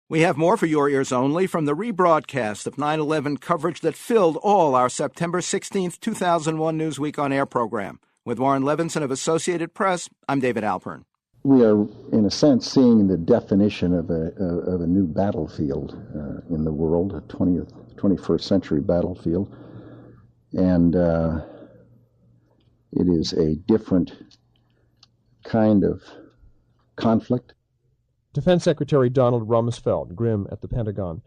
We have more for your ears only from the rebroadcast of 9/11 coverage that filled all our September 16th, 2001 Newsweek On Air program. With Warren Levinson of Associated Press, I'm David Alpern. We are, in a sense, seeing the definition of a new battlefield in the world, a 21st century battlefield. And it is a different kind of conflict. Defense Secretary Donald Rumsfeld, grim at the Pentagon.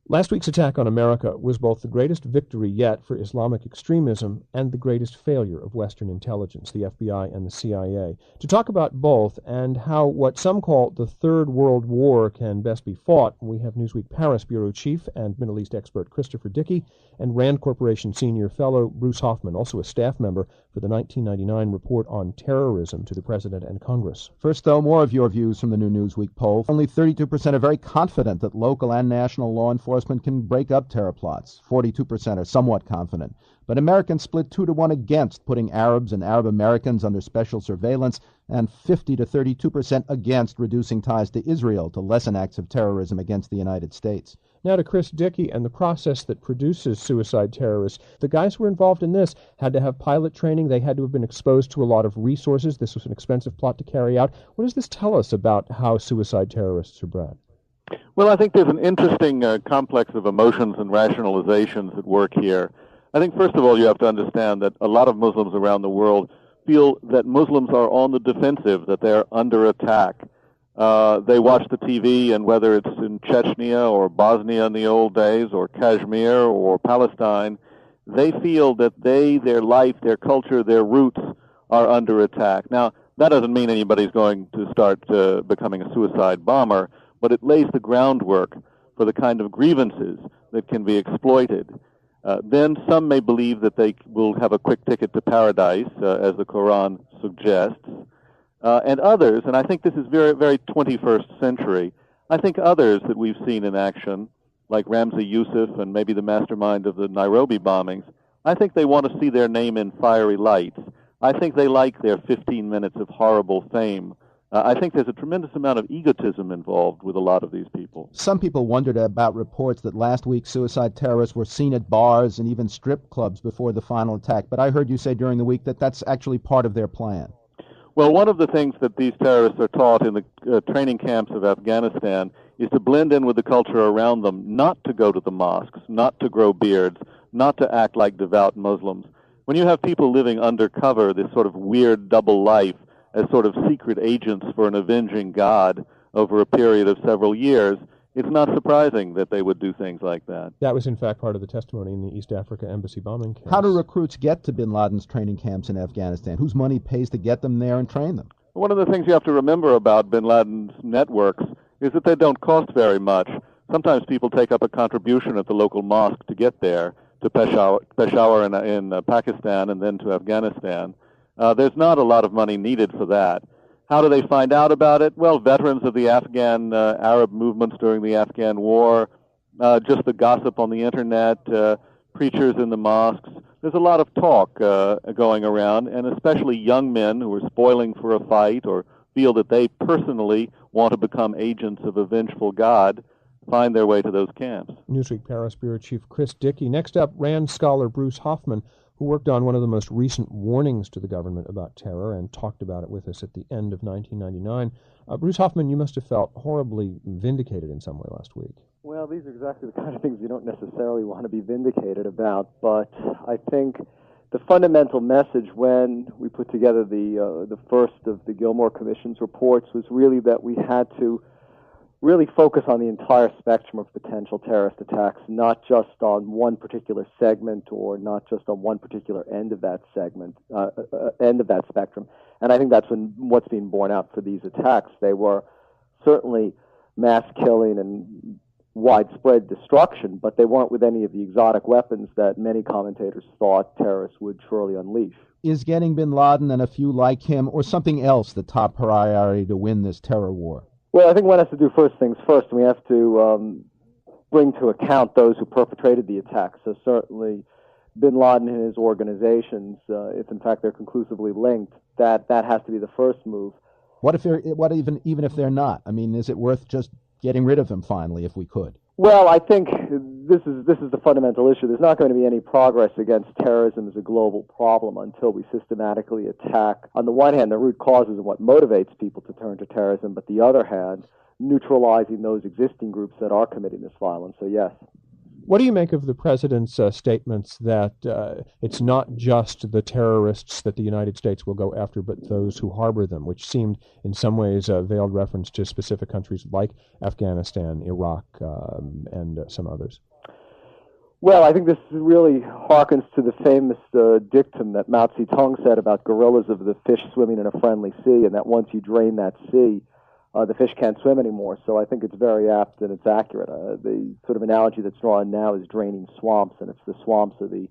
Last week's attack on America was both the greatest victory yet for Islamic extremism and the greatest failure of Western intelligence, the FBI and the CIA. To talk about both and how what some call the Third World War can best be fought, we have Newsweek Paris Bureau Chief and Middle East expert Christopher Dickey and Rand Corporation Senior Fellow Bruce Hoffman, also a staff member for the 1999 report on terrorism to the President and Congress. First, though, more of your views from the new Newsweek poll. Only 32% are very confident that local and national law enforcement can break up terror plots. 42% are somewhat confident. But Americans split 2-1 against putting Arabs and Arab Americans under special surveillance, and 50 to 32% against reducing ties to Israel to lessen acts of terrorism against the United States. Now to Chris Dickey and the process that produces suicide terrorists. The guys who were involved in this had to have pilot training. They had to have been exposed to a lot of resources. This was an expensive plot to carry out. What does this tell us about how suicide terrorists are bred? Well, I think there's an interesting complex of emotions and rationalizations at work here. I think, first of all, you have to understand that a lot of Muslims around the world feel that Muslims are on the defensive, that they're under attack. They watch the TV, and whether it's in Chechnya or Bosnia in the old days or Kashmir or Palestine, they feel that their life, their culture, their roots are under attack. Now, that doesn't mean anybody's going to start becoming a suicide bomber, but it lays the groundwork for the kind of grievances that can be exploited. Then some may believe that they will have a quick ticket to paradise, as the Quran suggests. And others, and I think this is very, very 21st century, I think others that we've seen in action, like Ramzi Youssef and maybe the mastermind of the Nairobi bombings, I think they want to see their name in fiery lights. I think they like their 15 minutes of horrible fame. I think there's a tremendous amount of egotism involved with a lot of these people. Some people wondered about reports that last week suicide terrorists were seen at bars and even strip clubs before the final attack, but I heard you say during the week that that's actually part of their plan. Well, one of the things that these terrorists are taught in the training camps of Afghanistan is to blend in with the culture around them, not to go to the mosques, not to grow beards, not to act like devout Muslims. When you have people living undercover, this sort of weird double life, as sort of secret agents for an avenging God over a period of several years, it's not surprising that they would do things like that. That was, in fact, part of the testimony in the East Africa embassy bombing camps. How do recruits get to bin Laden's training camps in Afghanistan? Whose money pays to get them there and train them? One of the things you have to remember about bin Laden's networks is that they don't cost very much. Sometimes people take up a contribution at the local mosque to get there, to Peshawar in Pakistan and then to Afghanistan. There's not a lot of money needed for that. How do they find out about it? Well, veterans of the Afghan Arab movements during the Afghan war, just the gossip on the internet, preachers in the mosques. There's a lot of talk going around, and especially young men who are spoiling for a fight or feel that they personally want to become agents of a vengeful God find their way to those camps. Newsweek Paris Bureau Chief Chris Dickey. Next up, Rand scholar Bruce Hoffman, who worked on one of the most recent warnings to the government about terror and talked about it with us at the end of 1999. Bruce Hoffman, you must have felt horribly vindicated in some way last week. Well, these are exactly the kind of things you don't necessarily want to be vindicated about, but I think the fundamental message when we put together the first of the Gilmore Commission's reports was really that we had to really focus on the entire spectrum of potential terrorist attacks, not just on one particular segment or not just on one particular end of that segment, end of that spectrum. And I think that's what's being borne out for these attacks. They were certainly mass killing and widespread destruction, but they weren't with any of the exotic weapons that many commentators thought terrorists would surely unleash. Is getting bin Laden and a few like him or something else the top priority to win this terror war? Well, I think one has to do first things first, and we have to bring to account those who perpetrated the attacks. So certainly bin Laden and his organizations, if in fact they're conclusively linked, that has to be the first move. What if even if they're not? I mean, is it worth just getting rid of them finally if we could? Well, I think this is the fundamental issue. There's not going to be any progress against terrorism as a global problem until we systematically attack, on the one hand, the root causes and what motivates people to turn to terrorism, but the other hand, neutralizing those existing groups that are committing this violence. So yes. What do you make of the president's statements that it's not just the terrorists that the United States will go after, but those who harbor them, which seemed in some ways a veiled reference to specific countries like Afghanistan, Iraq, and some others? Well, I think this really harkens to the famous dictum that Mao Zedong said about gorillas of the fish swimming in a friendly sea, and that once you drain that sea, the fish can't swim anymore. So I think it's very apt and it's accurate. The sort of analogy that's drawn now is draining swamps, and it's the swamps of the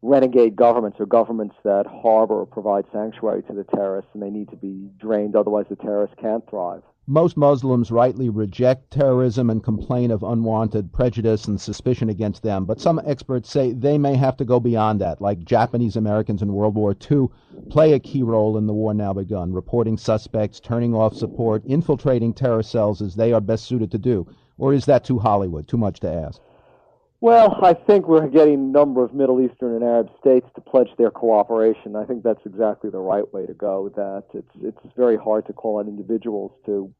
renegade governments or governments that harbor or provide sanctuary to the terrorists, and they need to be drained, otherwise the terrorists can't thrive. Most Muslims rightly reject terrorism and complain of unwanted prejudice and suspicion against them, but some experts say they may have to go beyond that, like Japanese Americans in World War II play a key role in the war now begun, reporting suspects, turning off support, infiltrating terror cells as they are best suited to do. Or is that too Hollywood, too much to ask? Well, I think we're getting a number of Middle Eastern and Arab states to pledge their cooperation. I think that's exactly the right way to go, that it's very hard to call on individuals to,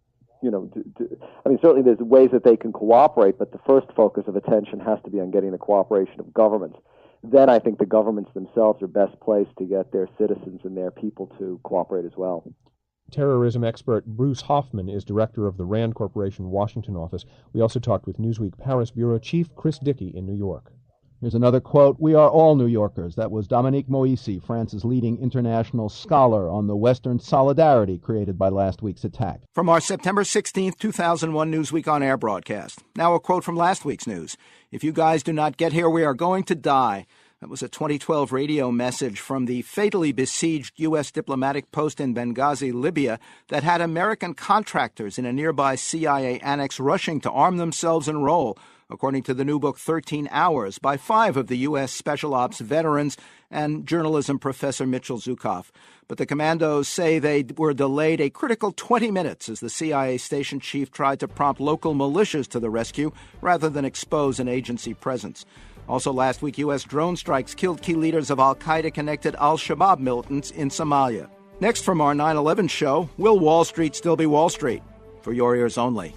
I mean, certainly there's ways that they can cooperate, but the first focus of attention has to be on getting the cooperation of governments. Then I think the governments themselves are best placed to get their citizens and their people to cooperate as well. Terrorism expert Bruce Hoffman is director of the RAND Corporation Washington office. We also talked with Newsweek Paris bureau chief Chris Dickey in New York. Here's another quote. "We are all New Yorkers." That was Dominique Moïse, France's leading international scholar on the Western solidarity created by last week's attack. From our September 16th, 2001 Newsweek on Air broadcast. Now a quote from last week's news. "If you guys do not get here, we are going to die." That was a 2012 radio message from the fatally besieged U.S. diplomatic post in Benghazi, Libya, that had American contractors in a nearby CIA annex rushing to arm themselves and roll, according to the new book 13 Hours by 5 of the U.S. Special Ops veterans and journalism professor Mitchell Zukoff. But the commandos say they were delayed a critical 20 minutes as the CIA station chief tried to prompt local militias to the rescue rather than expose an agency presence. Also last week, U.S. drone strikes killed key leaders of al-Qaeda-connected al-Shabaab militants in Somalia. Next from our 9/11 show, will Wall Street still be Wall Street? For your ears only.